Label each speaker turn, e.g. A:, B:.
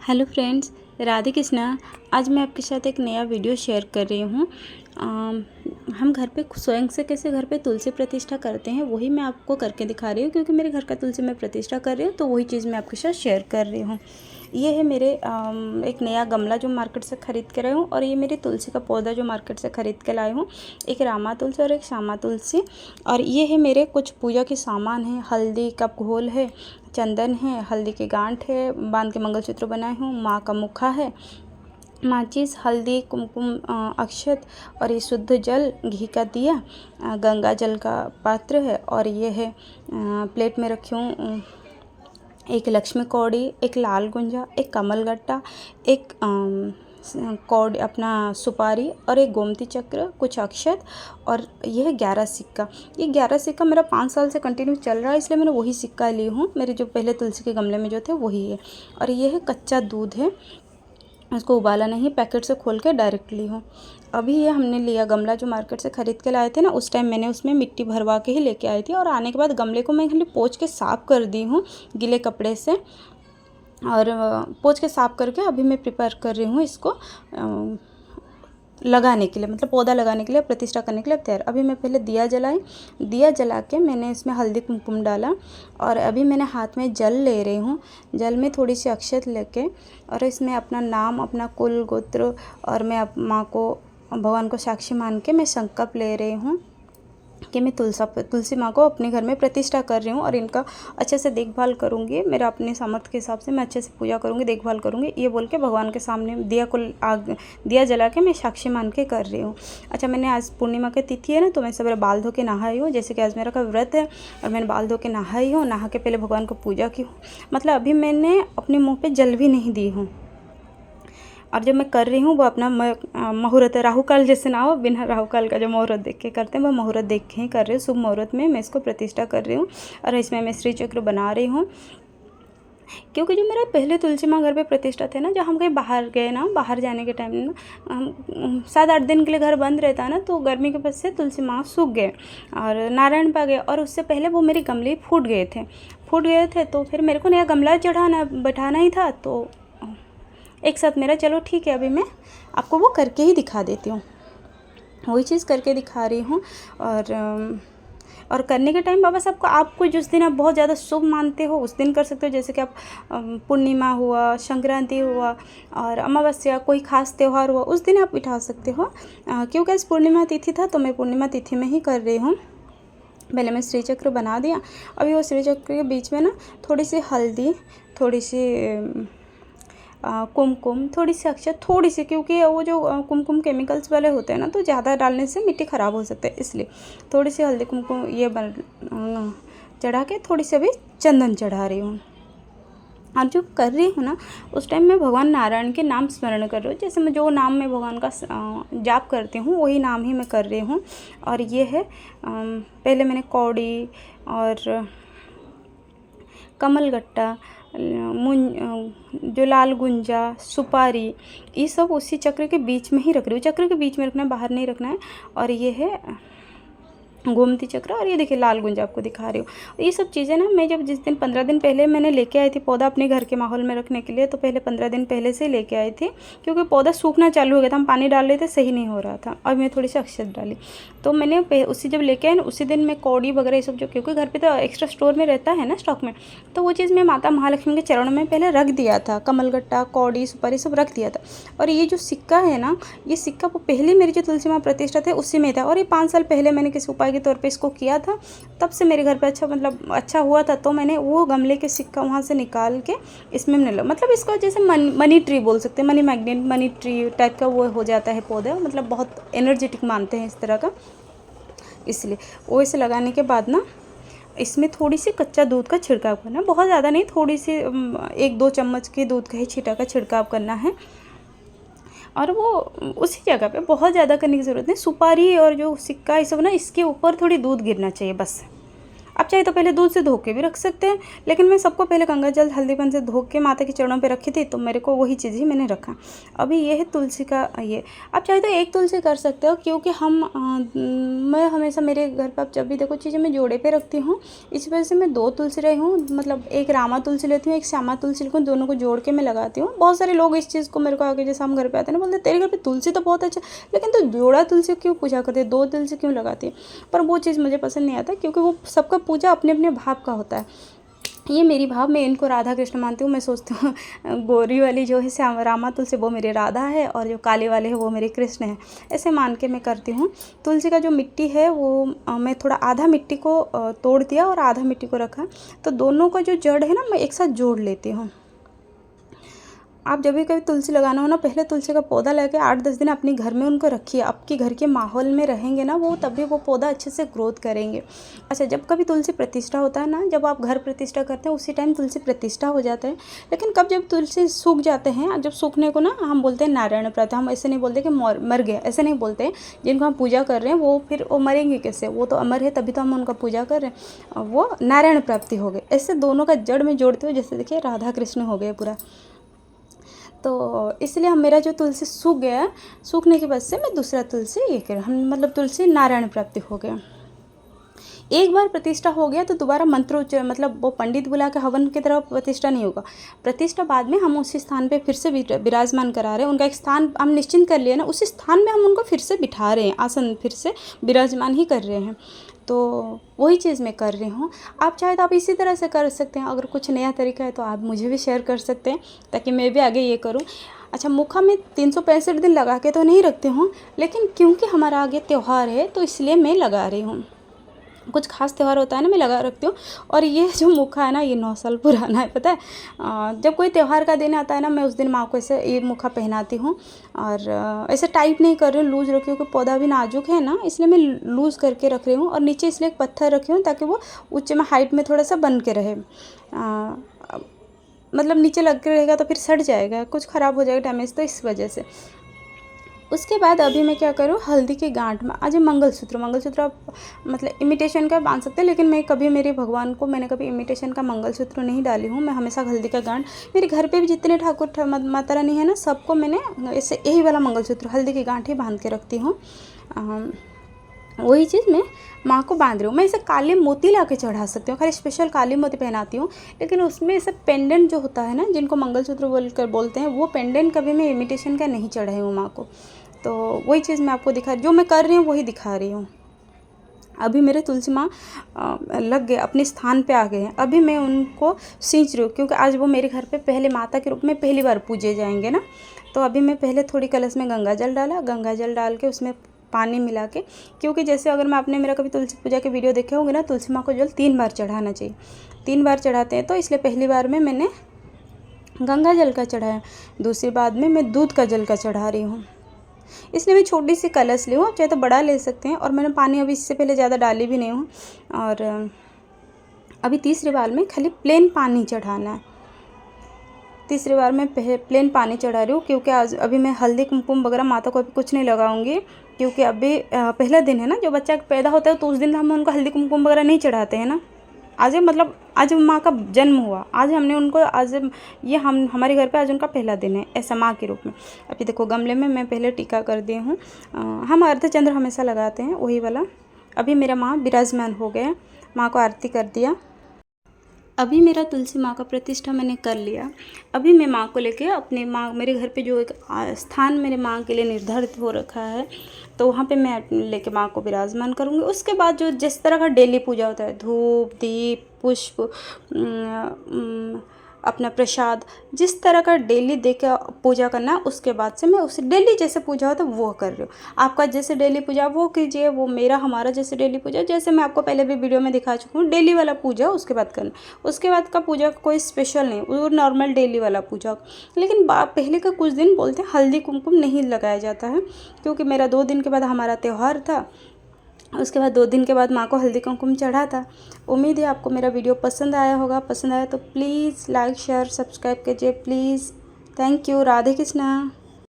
A: Hello friends, Radhe Krishna. आज मैं आपके साथ एक नया वीडियो शेयर कर रही हूँ। हम घर पे स्वयं से कैसे घर पे तुलसी प्रतिष्ठा करते हैं वही मैं आपको करके दिखा रही हूँ, क्योंकि मेरे घर का तुलसी मैं प्रतिष्ठा कर रही हूँ तो वही चीज़ मैं आपके साथ शेयर कर रही हूँ। ये है मेरे एक नया गमला जो मार्केट से ख़रीद के लाई हूँ, और ये मेरी तुलसी का पौधा जो मार्केट से ख़रीद के लाई हूँ। एक रामा तुलसी और एक श्यामा तुलसी। और ये है मेरे कुछ पूजा के सामान हैं। हल्दी का घोल है, चंदन है, हल्दी की गांठ है, बांध के मंगलसूत्र बनाए हूँ, माँ का मुखा है, माचिस, हल्दी, कुमकुम, अक्षत और ये शुद्ध जल, घी का दिया, गंगा जल का पात्र है। और ये है प्लेट में रखी हूँ एक लक्ष्मी कौड़ी, एक लाल गुंजा, एक कमल गट्टा, एक कौड़ी अपना सुपारी और एक गोमती चक्र, कुछ अक्षत। और यह है 11 सिक्का। ये 11 सिक्का मेरा 5 साल से कंटिन्यू चल रहा है, इसलिए मैंने वही सिक्का ली हूँ। मेरे जो पहले तुलसी के गमले में जो थे वही है। और ये है कच्चा दूध है, इसको उबाला नहीं, पैकेट से खोल के डायरेक्ट ली हूँ। अभी ये हमने लिया गमला जो मार्केट से ख़रीद के लाए थे ना, उस टाइम मैंने उसमें मिट्टी भरवा के ही लेके आई थी। और आने के बाद गमले को मैं खाली पोंछ के साफ़ कर दी हूँ गीले कपड़े से, और पोंछ के साफ़ करके अभी मैं प्रिपेयर कर रही हूँ इसको लगाने के लिए, मतलब पौधा लगाने के लिए, प्रतिष्ठा करने के लिए तैयार। अभी मैं पहले दिया जलाई, दिया जला के मैंने इसमें हल्दी कुमकुम डाला, और अभी मैंने हाथ में जल ले रही हूँ। जल में थोड़ी सी अक्षत लेके और इसमें अपना नाम, अपना कुल गोत्र, और मैं माँ को, भगवान को साक्षी मान के मैं संकल्प ले रही हूँ कि मैं तुलसी माँ को अपने घर में प्रतिष्ठा कर रही हूँ, और इनका अच्छे से देखभाल करूँगी। मेरा अपने सामर्थ्य के हिसाब से मैं अच्छे से पूजा करूँगी, देखभाल करूँगी, ये बोल के भगवान के सामने दिया जला के मैं साक्षी मान के कर रही हूँ। अच्छा, मैंने आज पूर्णिमा की तिथि है ना, तो मैं सवेरे बाल धो के नहाई हूँ। जैसे कि आज मेरा का व्रत है और मैंने बाल धो के नहाई हूँ। नहा के पहले भगवान को पूजा की हूँ, मतलब अभी मैंने अपने मुँह पर जल भी नहीं दी हूँ। और जब मैं कर रही हूँ वो अपना मुहूर्त, राहु काल जैसे ना हो, बिना राहु काल का जो मुहूर्त देख के करते हैं वो मुहूर्त देख के ही कर रही हूँ। शुभ मुहूर्त में मैं इसको प्रतिष्ठा कर रही हूँ, और इसमें मैं श्री चक्र बना रही हूँ। क्योंकि जो मेरा पहले तुलसी माँ घर पे प्रतिष्ठा थे ना, जब हम कहीं बाहर गए ना, बाहर जाने के टाइम ना 7-8 दिन के लिए घर बंद रहता ना, तो गर्मी के वजह से तुलसी माँ सूख गए और नारायण पा गए। और उससे पहले वो मेरे गमले फूट गए थे। तो फिर मेरे को नया गमला बैठाना ही था, तो एक साथ मेरा, चलो ठीक है, अभी मैं आपको वो करके ही दिखा देती हूँ। वही चीज़ करके दिखा रही हूँ। और करने के टाइम बाबा साहब को, आपको जिस दिन आप बहुत ज़्यादा शुभ मानते हो उस दिन कर सकते हो। जैसे कि आप पूर्णिमा हुआ, संक्रांति हुआ और अमावस्या, कोई खास त्यौहार हुआ, उस दिन आप बिठा सकते हो। क्योंकि आज पूर्णिमा तिथि था तो मैं पूर्णिमा तिथि में ही कर रही हूँ। पहले मैं श्री चक्र बना दिया। अभी वो श्री चक्र के बीच में ना थोड़ी सी हल्दी, थोड़ी सी कुमकुम, थोड़ी सी अक्षत, थोड़ी सी, क्योंकि वो जो कुमकुम केमिकल्स वाले होते हैं ना, तो ज़्यादा डालने से मिट्टी ख़राब हो सकती है, इसलिए थोड़ी सी हल्दी कुमकुम ये चढ़ा के थोड़ी सी अभी चंदन चढ़ा रही हूँ। और जो कर रही हूँ ना, उस टाइम मैं भगवान नारायण के नाम स्मरण कर रही हूँ। जैसे मैं जो नाम में भगवान का जाप करती हूँ वही नाम ही मैं कर रही हूँ। और ये है पहले मैंने कौड़ी और कमल गट्टा, जो लाल गुंजा, सुपारी, ये सब उसी चक्र के बीच में ही रख रही हूँ। चक्र के बीच में रखना है, बाहर नहीं रखना है। और ये है गोमती चक्र, और ये देखिए लाल गुंजा आपको दिखा रही हूँ। ये सब चीज़ें ना मैं जब जिस दिन 15 दिन पहले मैंने लेके आई थी पौधा अपने घर के माहौल में रखने के लिए, तो पहले 15 दिन पहले से लेके आई थी, क्योंकि पौधा सूखना चालू हो गया था। हम पानी डाल रहे थे, सही नहीं हो रहा था, और मैं थोड़ी सी अक्षत डाली। तो मैंने उसी जब लेके आई ना, उसी दिन मैं कौड़ी वगैरह ये सब, जो क्योंकि घर पर तो एक्स्ट्रा स्टोर में रहता है ना स्टॉक में, तो वो चीज़ मैं माता महालक्ष्मी के चरणों में पहले रख दिया था। कमलगट्टा, कौड़ी, सुपारी सब रख दिया था। और ये जो सिक्का है ना, ये सिक्का वो पहले मेरी जो तुलसी माँ प्रतिष्ठा थे उसी में था, और ये 5 साल पहले मैंने किसी उपाय के तौर पे इसको किया था। तब से मेरे घर पे अच्छा हुआ था, तो मैंने वो गमले के सिक्का वहाँ से निकाल के इसमें मतलब इसको जैसे मनी ट्री बोल सकते हैं, money magnet, money tree type का वो हो जाता है पौधा, मतलब बहुत एनर्जेटिक मानते हैं इस तरह का। इसलिए वो इसे लगाने के बाद ना, इसमें थोड़ी सी कच्चा दूध का छिड़काव करना, बहुत ज़्यादा नहीं, थोड़ी सी 1-2 चम्मच के दूध का ही छींटा का छिड़काव करना है। और वो उसी जगह पे, बहुत ज़्यादा करने की ज़रूरत नहीं। सुपारी और जो सिक्का ये सब ना, इसके ऊपर थोड़ी दूध गिरना चाहिए बस। आप चाहे तो पहले दूध से धो के भी रख सकते हैं, लेकिन मैं सबको पहले गंगा जल हल्दी पानी से धो के माता के चरणों पे रखी थी, तो मेरे को वही चीज़ ही मैंने रखा। अभी ये है तुलसी का ये। आप चाहे तो एक तुलसी कर सकते हो, क्योंकि मैं हमेशा मेरे घर पर जब भी देखो चीज़ें मैं जोड़े पे रखती हूँ, इस वजह से मैं 2 तुलसी रही हूँ। मतलब एक रामा तुलसी लेती हूँ, एक श्यामा तुलसी लेती हूँ, दोनों को जोड़ के मैं लगाती हूँ। बहुत सारे लोग इस चीज़ को मेरे को आगे जैसे हम घर पे आते हैं ना, बोलते तेरे घर पे तुलसी तो बहुत अच्छा, लेकिन तू जोड़ा तुलसी क्यों पूजा करती है, 2 तुलसी क्यों लगाती है। पर वो चीज़ मुझे पसंद नहीं आता, क्योंकि वो सबका पूजा अपने अपने भाव का होता है। ये मेरी भाव, मैं इनको राधा कृष्ण मानती हूँ। मैं सोचती हूँ गोरी वाली जो है श्याम रामा तुलसी वो मेरी राधा है, और जो काले वाले हैं वो मेरे कृष्ण हैं, ऐसे मान के मैं करती हूँ। तुलसी का जो मिट्टी है वो मैं थोड़ा आधा मिट्टी को तोड़ दिया और आधा मिट्टी को रखा, तो दोनों का जो जड़ है ना मैं एक साथ जोड़ लेती हूँ। आप जब भी कभी तुलसी लगाना हो ना, पहले तुलसी का पौधा लेके 8-10 दिन अपने घर में उनको रखिए। आपके घर के माहौल में रहेंगे ना वो, तभी वो पौधा अच्छे से ग्रोथ करेंगे। अच्छा, जब कभी तुलसी प्रतिष्ठा होता है ना, जब आप घर प्रतिष्ठा करते हैं उसी टाइम तुलसी प्रतिष्ठा हो जाता है। लेकिन कब जब तुलसी सूख जाते हैं, जब सूखने को ना हम बोलते हैं नारायण प्राप्ति। हम ऐसे नहीं बोलते कि मर गए, ऐसे नहीं बोलते। जिनको हम पूजा कर रहे हैं वो फिर वो मरेंगे कैसे, वो तो अमर है, तभी तो हम उनका पूजा कर रहे हैं। वो नारायण प्राप्ति हो गए। ऐसे दोनों का जड़ में जोड़ते हुए, जैसे देखिए राधा कृष्ण हो गए पूरा। तो इसलिए हम मेरा जो तुलसी सूख गया, सूखने के बाद से मैं दूसरा तुलसी ये कर हम मतलब तुलसी नारायण प्राप्ति हो गया। एक बार प्रतिष्ठा हो गया तो दोबारा मंत्रोच्चार, मतलब वो पंडित बुला के हवन की तरह प्रतिष्ठा नहीं होगा। प्रतिष्ठा बाद में हम उसी स्थान पे फिर से विराजमान करा रहे हैं। उनका एक स्थान हम निश्चिंत कर लिया ना, उसी स्थान में हम उनको फिर से बिठा रहे हैं, आसन फिर से विराजमान ही कर रहे हैं। तो वही चीज़ मैं कर रही हूँ। आप चाहे तो आप इसी तरह से कर सकते हैं। अगर कुछ नया तरीका है तो आप मुझे भी शेयर कर सकते हैं, ताकि मैं भी आगे ये करूँ। अच्छा, मुखा में 365 दिन लगा के तो नहीं रखती हूँ, लेकिन क्योंकि हमारा आगे त्यौहार है तो इसलिए मैं लगा रही हूँ। कुछ खास त्यौहार होता है ना, मैं लगा रखती हूँ। और ये जो मुखा है ना, ये 9 साल पुराना है, पता है। जब कोई त्यौहार का दिन आता है ना, मैं उस दिन माँ को ऐसे ये मुखा पहनाती हूँ। और ऐसे टाइट नहीं कर रही हूँ, लूज़ रखी हूँ, क्योंकि पौधा भी नाजुक है ना, इसलिए मैं लूज़ करके रख रही हूँ। और नीचे इसलिए एक पत्थर रखी हूँ ताकि वो ऊँचे में हाइट में थोड़ा सा बन के रहे। मतलब नीचे लग के रहेगा तो फिर सड़ जाएगा, कुछ ख़राब हो जाएगा, डैमेज, तो इस वजह से। उसके बाद अभी मैं क्या करूँ, हल्दी के गांठ में आज मंगलसूत्र आप मतलब इमिटेशन का बांध सकते हैं, लेकिन मैं कभी मेरे भगवान को मैंने कभी इमिटेशन का मंगलसूत्र नहीं डाली हूँ। मैं हमेशा हल्दी का गांठ, मेरे घर पे भी जितने ठाकुर माता रानी है ना, सबको मैंने ऐसे यही वाला मंगलसूत्र हल्दी की गांठ ही बांध के रखती हूँ। वही चीज़ मैं माँ को बांध रही हूँ। मैं इसे काले मोती ला के चढ़ा सकती हूँ, खाली स्पेशल काले मोती पहनाती हूँ, लेकिन उसमें ऐसे पेंडेंट जो होता है ना, जिनको मंगलसूत्र बोलते हैं, वो पेंडेंट कभी मैं इमिटेशन का नहीं चढ़ाई हूँ माँ को। तो वही चीज़ मैं आपको जो मैं कर रही हूँ वही दिखा रही हूँ। अभी मेरे तुलसी माँ लग गए, अपने स्थान पे आ गए हैं। अभी मैं उनको सींच रही हूँ, क्योंकि आज वो मेरे घर पे पहले माता के रूप में पहली बार पूजे जाएंगे ना। तो अभी मैं पहले थोड़ी कलश में गंगा जल डाल के उसमें पानी मिला के, क्योंकि जैसे अगर मैं आपने मेरा कभी तुलसी पूजा के वीडियो देखे होंगे ना, तुलसी माँ को जल 3 बार चढ़ाना चाहिए, 3 बार चढ़ाते हैं। तो इसलिए पहली बार में मैंने गंगा जल का चढ़ाया, दूसरी बार में मैं दूध का जल का चढ़ा रही हूँ। इसलिए मैं छोटी सी कलश ली हूँ, आप चाहे तो बड़ा ले सकते हैं। और मैंने पानी अभी इससे पहले ज़्यादा डाली भी नहीं हूँ। और अभी तीसरी बार में खाली प्लेन पानी चढ़ाना है। तीसरी बार मैं प्लेन पानी चढ़ा रही हूँ, क्योंकि आज अभी मैं हल्दी कुमकुम वगैरह माता को अभी कुछ नहीं लगाऊंगी, क्योंकि अभी पहला दिन है ना, जो बच्चा पैदा होता है तो उस दिन हम उनको हल्दी कुमकुम वगैरह नहीं चढ़ाते हैं ना। आज मतलब आज माँ का जन्म हुआ, आज हमने उनको आज ये हमारे घर पे आज उनका पहला दिन है ऐसा माँ के रूप में। अभी देखो गमले में मैं पहले टीका कर दी हूँ। हम अर्धचंद्र हमेशा लगाते हैं, वही वाला। अभी मेरा माँ विराजमान हो गया, माँ को आरती कर दिया। अभी मेरा तुलसी माँ का प्रतिष्ठा मैंने कर लिया। अभी मैं माँ को लेके अपने माँ, मेरे घर पे जो एक स्थान मेरे माँ के लिए निर्धारित हो रखा है, तो वहाँ पे मैं लेके माँ को विराजमान करूँगी। उसके बाद जो जिस तरह का डेली पूजा होता है, धूप दीप पुष्प अपना प्रसाद, जिस तरह का डेली दे के पूजा करना है, उसके बाद से मैं उसे डेली जैसे पूजा होता है वो कर रही हूँ। आपका जैसे डेली पूजा वो कीजिए, वो हमारा जैसे डेली पूजा, जैसे मैं आपको पहले भी वीडियो में दिखा चुकी हूँ, डेली वाला पूजा उसके बाद करना। उसके बाद का पूजा कोई स्पेशल नहीं, वो नॉर्मल डेली वाला पूजा। लेकिन पहले का कुछ दिन बोलते हैं हल्दी कुमकुम नहीं लगाया जाता है, क्योंकि मेरा 2 दिन के बाद हमारा त्यौहार था, उसके बाद 2 दिन के बाद माँ को हल्दी कुमकुम चढ़ा था। उम्मीद है आपको मेरा वीडियो पसंद आया होगा। पसंद आया तो प्लीज़ लाइक शेयर सब्सक्राइब कीजिए please. Thank you. Radhe Krishna.